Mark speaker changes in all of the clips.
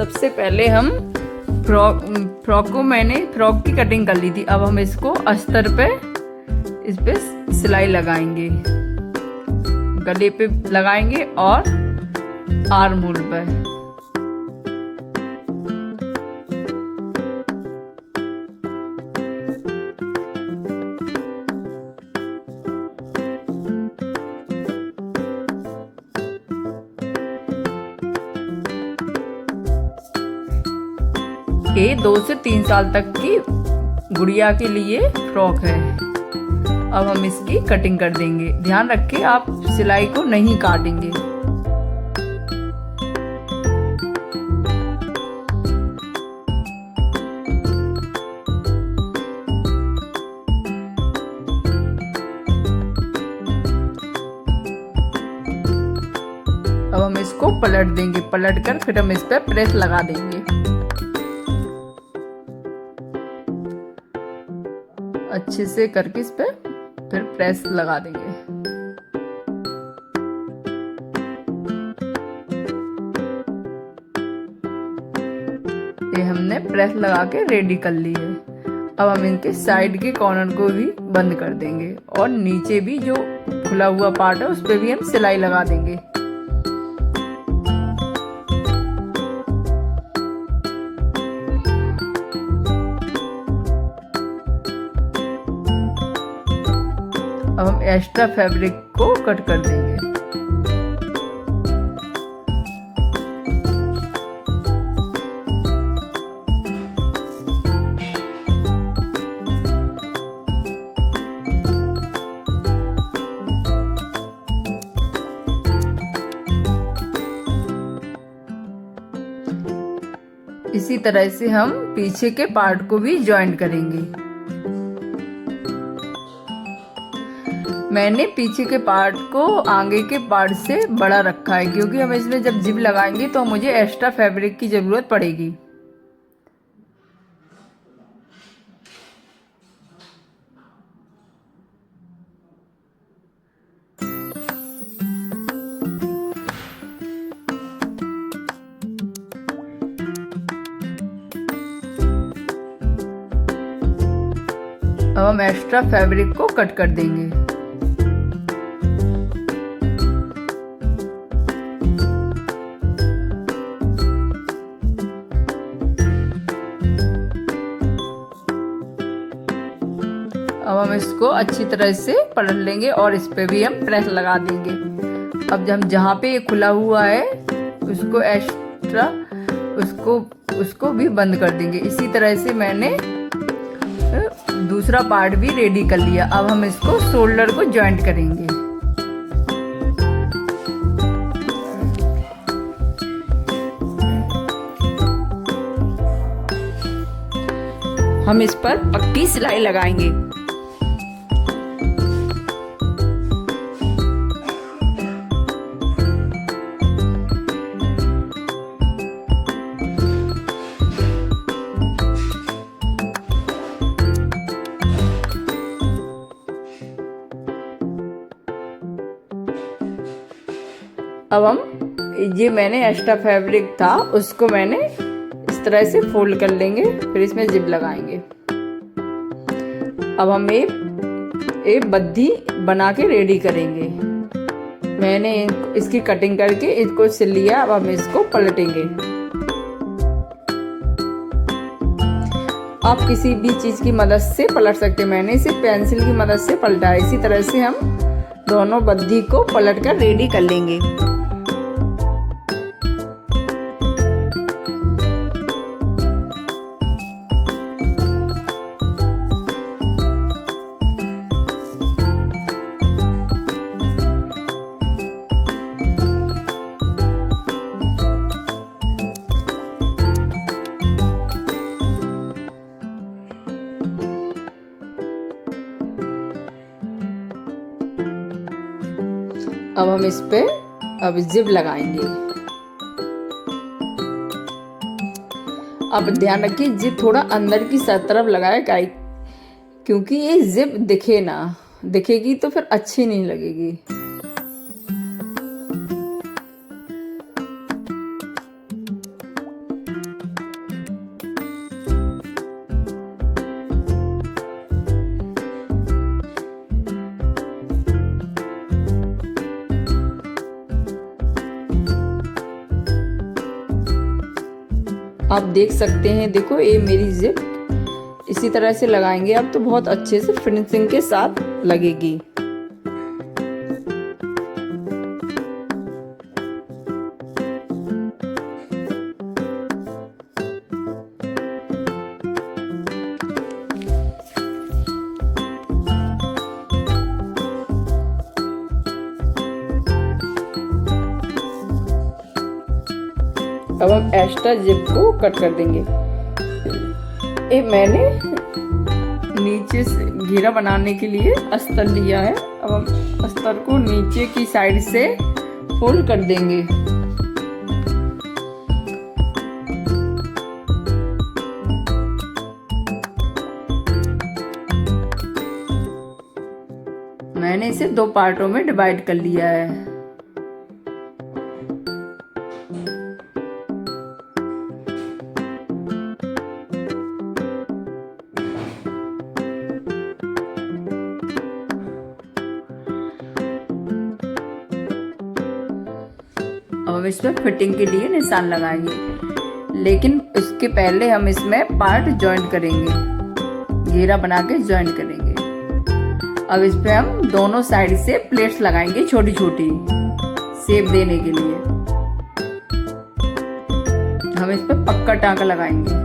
Speaker 1: सबसे पहले हम फ्रॉक की कटिंग कर ली थी। अब हम इसको अस्तर पे इस पे सिलाई लगाएंगे, गले पे लगाएंगे और आर्म होल पे। ये 2 से 3 साल तक की गुड़िया के लिए फ्रॉक है। अब हम इसकी कटिंग कर देंगे। ध्यान रखें आप सिलाई को नहीं काटेंगे। अब हम इसको पलट देंगे, पलट कर फिर हम इस पर प्रेस लगा देंगे। अच्छे से करके इस पे फिर प्रेस लगा देंगे। ये हमने प्रेस लगा के रेडी कर ली है। अब हम इनके साइड के कॉर्नर को भी बंद कर देंगे और नीचे भी जो खुला हुआ पार्ट है उस पे भी हम सिलाई लगा देंगे। अब हम एक्स्ट्रा फैब्रिक को कट कर देंगे। इसी तरह से हम पीछे के पार्ट को भी ज्वाइंट करेंगे। मैंने पीछे के पार्ट को आगे के पार्ट से बड़ा रखा है क्योंकि हम इसमें जब जिप लगाएंगे तो मुझे एक्स्ट्रा फैब्रिक की जरूरत पड़ेगी। अब हम एक्स्ट्रा फैब्रिक को कट कर देंगे। अब हम इसको अच्छी तरह से पलट लेंगे और इस पे भी हम प्रेस लगा देंगे। अब हम जहाँ पे ये खुला हुआ है उसको एक्स्ट्रा उसको भी बंद कर देंगे। इसी तरह से मैंने दूसरा पार्ट भी रेडी कर लिया। अब हम इसको शोल्डर को ज्वाइंट करेंगे। हम इस पर पक्की सिलाई लगाएंगे। अब हम ये मैंने एक्स्ट्रा फैब्रिक था उसको मैंने इस तरह से फोल्ड कर लेंगे, फिर इसमें जिप लगाएंगे। अब हम एक बद्धी बना के रेडी करेंगे। मैंने इसकी कटिंग करके इसको सिल लिया। अब हम इसको पलटेंगे। आप किसी भी चीज की मदद से पलट सकते हैं। मैंने इसे पेंसिल की मदद से पलटा है। इसी तरह से हम दोनों बद्धी को पलट कर रेडी कर लेंगे। अब हम इस पे अब जिप लगाएंगे। अब ध्यान रखिए जिप थोड़ा अंदर की तरफ लगाए क्योंकि ये जिप दिखेगी तो फिर अच्छी नहीं लगेगी। आप देख सकते हैं, देखो ये मेरी जिप इसी तरह से लगाएंगे आप तो बहुत अच्छे से फिनिशिंग के साथ लगेगी। अब हम एक्स्ट्रा जिप को कट कर देंगे। ये मैंने नीचे से घेरा बनाने के लिए अस्तर लिया है। अब हम अस्तर को नीचे की साइड से फोल्ड कर देंगे। मैंने इसे 2 पार्टों में डिवाइड कर लिया है। अब हम इसमें फिटिंग के लिए निशान लगाएंगे, लेकिन उसके पहले हम इसमें पार्ट जॉइंट करेंगे, घेरा बना के जॉइंट करेंगे। अब इस पे हम दोनों साइड से प्लेट्स लगाएंगे छोटी छोटी शेप देने के लिए। हम इस पे पक्का टांका लगाएंगे।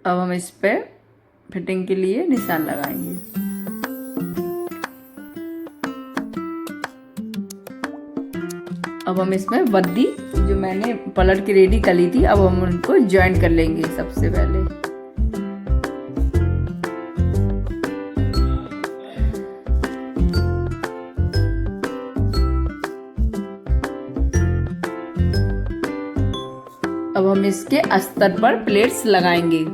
Speaker 1: अब हम इस पे फिटिंग के लिए निशान लगाएंगे। अब हम इसमें बद्दी जो मैंने पलट के रेडी कर ली थी, अब हम उनको ज्वाइन कर लेंगे। सबसे पहले अब हम इसके अस्तर पर प्लेट्स लगाएंगे।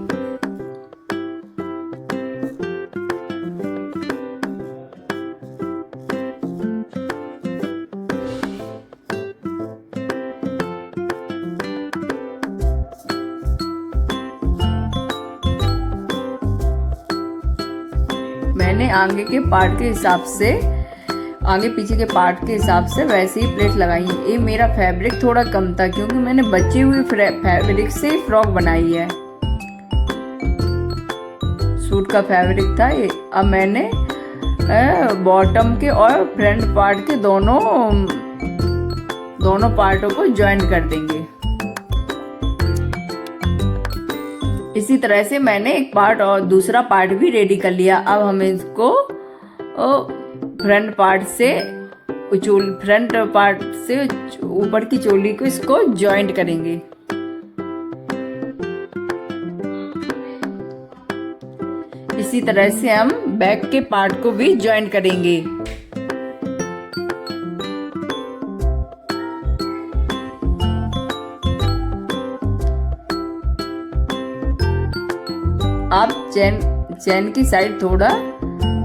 Speaker 1: मैंने आगे के पार्ट के हिसाब से, आगे पीछे के पार्ट के हिसाब से वैसे ही प्लेट लगाई है। ये मेरा फैब्रिक थोड़ा कम था क्योंकि मैंने बचे हुए फैब्रिक से फ्रॉक बनाई है। सूट का फैब्रिक था ये। अब मैंने बॉटम के और फ्रंट पार्ट के दोनों पार्टों को ज्वाइन कर देंगे। इसी तरह से मैंने एक पार्ट और दूसरा पार्ट भी रेडी कर लिया। अब हम इसको फ्रंट पार्ट से ऊपर की चोली को इसको ज्वाइंट करेंगे। इसी तरह से हम बैक के पार्ट को भी ज्वाइंट करेंगे। आप चैन की साइड थोड़ा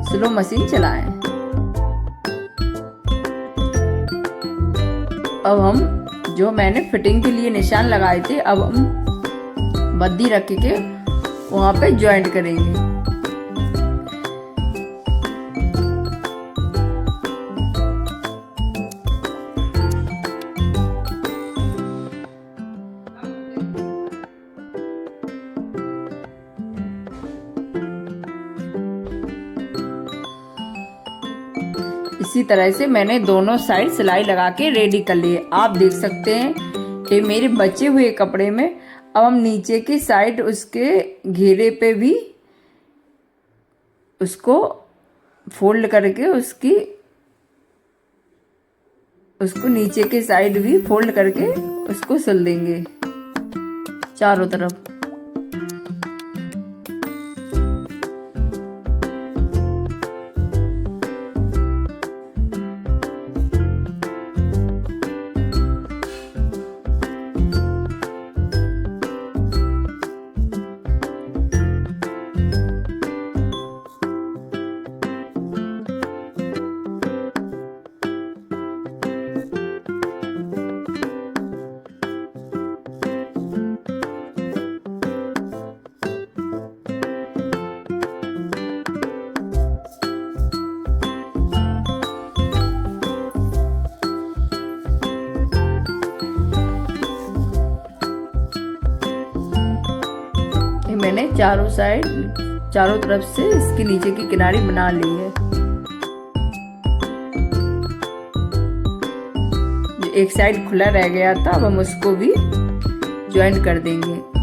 Speaker 1: स्लो मशीन चलाएं। अब हम जो मैंने फिटिंग के लिए निशान लगाए थे, अब हम बद्दी रख के वहां पे ज्वाइंट करेंगे। इसी तरह से मैंने दोनों साइड सिलाई लगा के रेडी कर लिए। आप देख सकते हैं कि मेरे बचे हुए कपड़े में अब हम नीचे की साइड उसके घेरे पे भी उसको फोल्ड करके उसको नीचे की साइड भी फोल्ड करके उसको सिल देंगे चारों तरफ। मैंने चारों तरफ से इसकी नीचे की किनारी बना ली है। जो एक साइड खुला रह गया था अब हम उसको भी ज्वाइंट कर देंगे।